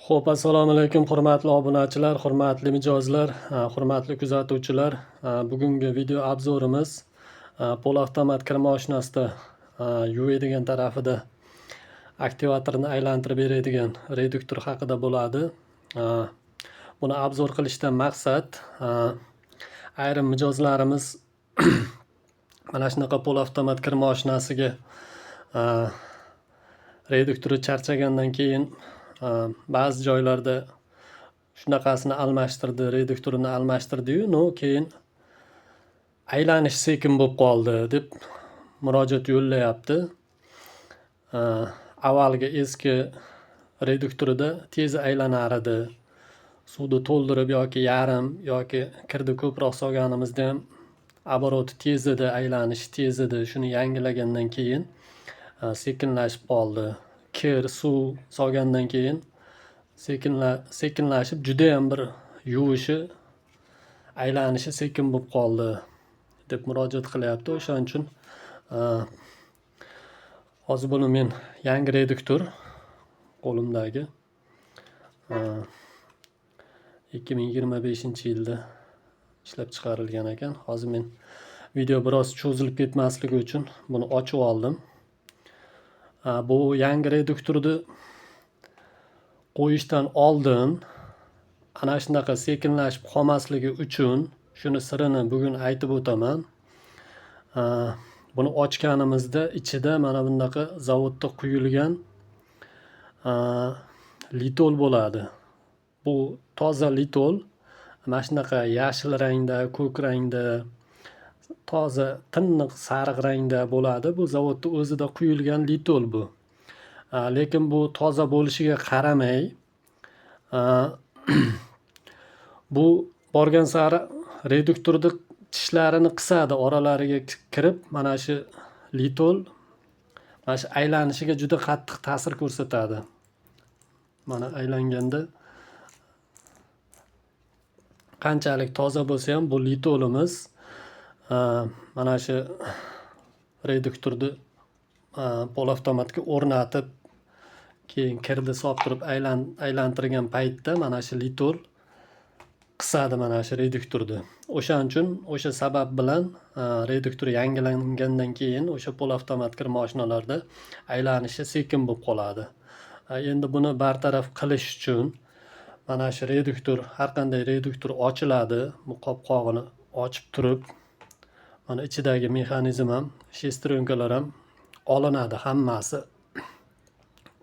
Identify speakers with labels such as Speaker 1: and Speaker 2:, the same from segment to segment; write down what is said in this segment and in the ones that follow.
Speaker 1: Xo'p, assalomu alaykum hurmatli obunachilar, hurmatli mijozlar, hurmatli kuzatuvchilar. Bugungi video obzorimiz polavtomat kir mashinasida yuvadigan tarafida aktivatorni aylantirib beradigan reduktor haqida bo'ladi. Buni obzor qilishdan maqsad ayrim mijozlarimiz mana shunaqa polavtomat kir mashinasiga reduktori charchagandan keyin ba'zi joylarda shunaqasini almashtirdi, reduktorini almashtirdi-yu, keyin aylanish sekin bo'lib qoldi deb murojaat yo'llayapti. Avvalgi eski reduktorida tez aylanar edi. Suvni to'ldirib yoki yarim yoki kirni ko'proq solganimizda ham oboroti tez edi, aylanishi tez edi. Shuni yangilagandan keyin sekinlashib qoldi. Kir, suv solgandan keyin sekinlashib juda ham bir yuvishi, aylanishi sekin bo'lib qoldi deb murojaat qilyapti. O'shaning uchun hozir buni men yangi reduktor qo'limdagi 2025-yilda ishlab chiqarilgan ekan. Hozir men video biroz cho'zilib ketmasligi uchun buni ochib oldim. Bu yangi reduktorni qo'yishdan oldin ana shunaqa sekinlashib qolmasligi uchun shuni sirini bugun aytib o'taman. Buni ochganimizda ichida mana bunaqa zavodda quyilgan litol bo'ladi. Bu toza litol. Mana shunaqa yashil rangda, ko'k rangda, toza tiniq sariq rangda bo'ladi. Bu zavodda o'zida quyilgan litol bu. Lekin bu toza bo'lishiga qaramay bu borgan sari reduktorni tishlarini qisadi, oralariga kirib mana shu litol mana shu aylanishiga juda qattiq ta'sir ko'rsatadi. Mana aylanganda qanchalik toza bo'lsa ham bu litolimiz mana shu reduktorni polavtomatga o'rnatib keyin kirni solib turib aylantirgan paytda mana shu litol qisadi mana shu reduktorni. O'shaning uchun o'sha sabab bilan reduktor yangilangandan keyin o'sha polavtomat kir mashinalarda aylanishi sekin bo'lib qoladi. Endi buni bartaraf qilish uchun mana shu reduktor, har qanday reduktor ochiladi. Bu qopqog'ini ochib turib mana ichidagi mexanizm ham, shestrenkalar ham olinadi hammasi.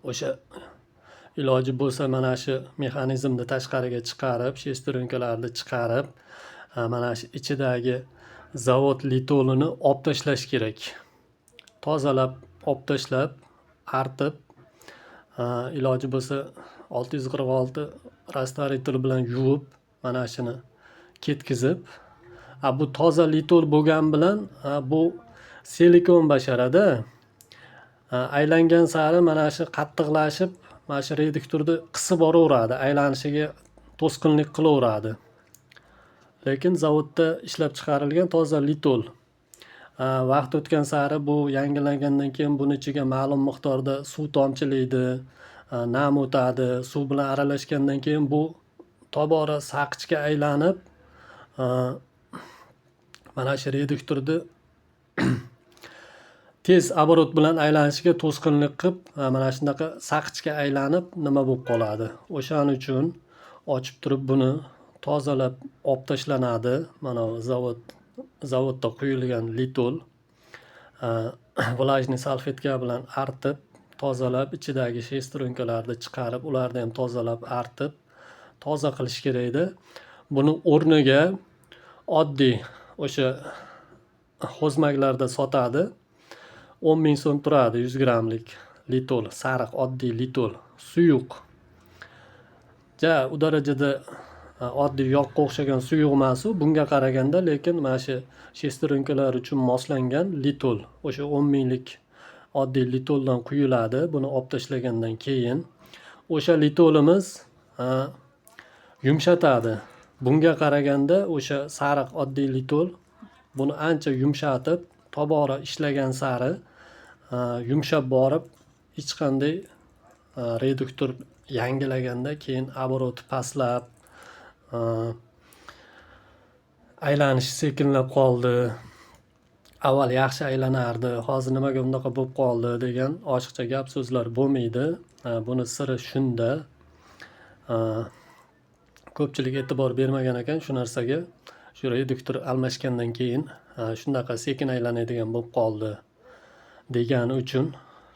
Speaker 1: O'sha iloji bo'lsa mana shu mexanizmni tashqariga chiqarib, shestrenkalarni chiqarib, mana shu ichidagi zavod litolini olib tashlash kerak. Tozalab, olib tashlab, artib, iloji bo'lsa 646 rastaritel bilan yuvib, mana shuni ketkizib, bu toza litol bo'lgan bilan bu silikon basharada aylangan sari mana shu qattiqlashib, mana shu reduktorni qisib boraveradi, aylanishiga to'sqinlik qilaveradi. Lekin zavodda ishlab chiqarilgan toza litol vaqt o'tgan sari bu yangilangandan keyin buni ichiga ma'lum miqdorda suv tomchilaydi, nam o'tadi. Suv bilan aralashgandan keyin bu tobora saqich aylanib mana shu reduktorni tez oborot bilan aylanishiga to'sqinlik qilib, mana shunaqa saqichga aylanib nima bo'lib qoladi. O'shaning uchun ochib turib buni tozalab olib tashlanadi. Mana zavodda quyilgan litol vlajniy salfetka bilan artib, tozalab, ichidagi shestrenkalarni chiqarib, ularni ham tozalab, artib, toza qilish kerak-da. Buni o'rniga oddiy o'sha xozmaklarda sotadi. 10 ming so'm turadi 100 gramlik litol, sariq oddiy litol, suyuq. U darajada oddiy yoqqa o'xshagan suyuq emas u, bunga qaraganda, lekin mana shu shestrenkalar uchun moslangan litol. O'sha 10 minglik oddiy litoldan quyiladi. Buni olib tashlagandan keyin o'sha litolimiz yumshatadi. Bunga qaraganda o'sha sariq oddiy litol buni ancha yumshatib, tobora ishlagan sari yumshab borib, hech qanday reduktor yangilaganda keyin oboroti pastlab, aylanishi sekinlab qoldi. Avval yaxshi aylanardi, hozir nimaga bunaqa bo'lib qoldi degan ochiqcha gap so'zlar bo'lmaydi. Buni siri shunda. Ko'pchilik e'tibor bermagan ekan shu narsaga. Shu reduktor almashgandan keyin shunaqa sekin aylanadigan bo'lib qoldi degani uchun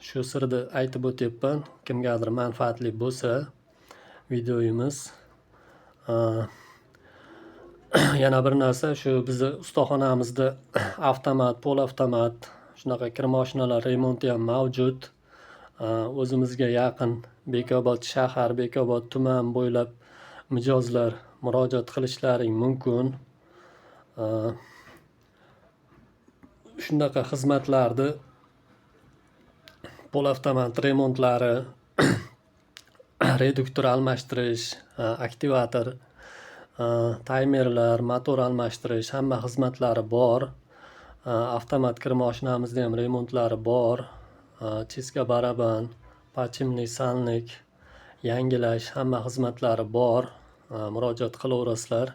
Speaker 1: shu sirni aytib o'tyapman. Kimgadir manfaatli bo'lsa videoyimiz. Yana bir narsa, shu bizni ustaxonamizda avtomat, polavtomat shunaqa kir moshinalar remonti ham mavjud. O'zimizga yaqin Bekobod shahar, Bekobod tuman bo'ylab mijozlar murojaat qilishlaring mumkin. Shunaqa xizmatlarni polavtomat remontlari, reduktor almashtirish, aktivator, taymerlar, motor almashtirish hamma xizmatlari bor. Avtomat kir moshinamizda ham remontlari bor. Chiska baraban, pachimli salnik, yangilash hamma xizmatlari bor. Murojaat qilaverasizlar.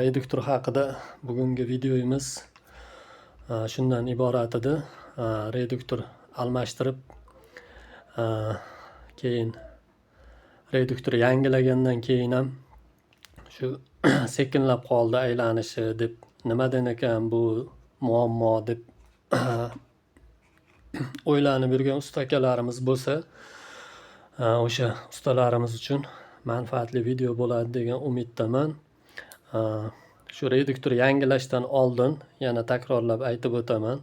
Speaker 1: Reduktor haqida bugungi videoyimiz shundan iborat edi. Reduktor almashtirib, keyin reduktor yangilagandan keyin ham shu sekinlab qoldi aylanishi deb nimadan ekan bu muammo deb o'ylanib yurgan usta akalarimiz bo'lsa, o'sha ustalarimiz uchun manfaatli video bo'ladi degan umiddaman. Shu reduktor yangilashdan oldin yana takrorlab aytib o'taman.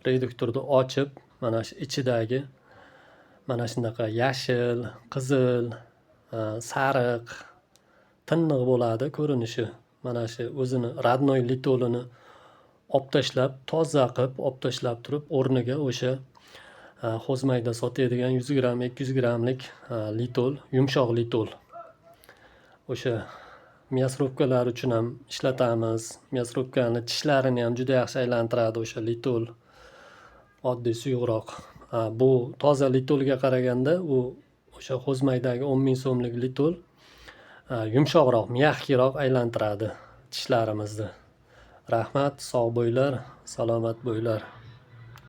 Speaker 1: Reduktorni ochib, mana shu ichidagi mana shunaqa yashil, qizil, sariq, tiniq bo'ladi ko'rinishi. Mana shu o'zini radnoy litolini olib tashlab, toza qilib olib tashlab turib, o'rniga o'sha Hozmayda sotadigan 100 gram, 200 gramlik litol, yumshoq litol. O'sha мясорубkalar uchun ham ishlatamiz. Мясорубkani tishlarini ham juda yaxshi aylantiradi o'sha litol. Oddiy suyuqroq. Bu toza litolga qaraganda u o'sha Hozmaydagi 10 ming so'mlik litol yumshoqroq, miyahkiroq aylantiradi tishlarimizni. Rahmat, sog' bo'linglar, salomat bo'linglar.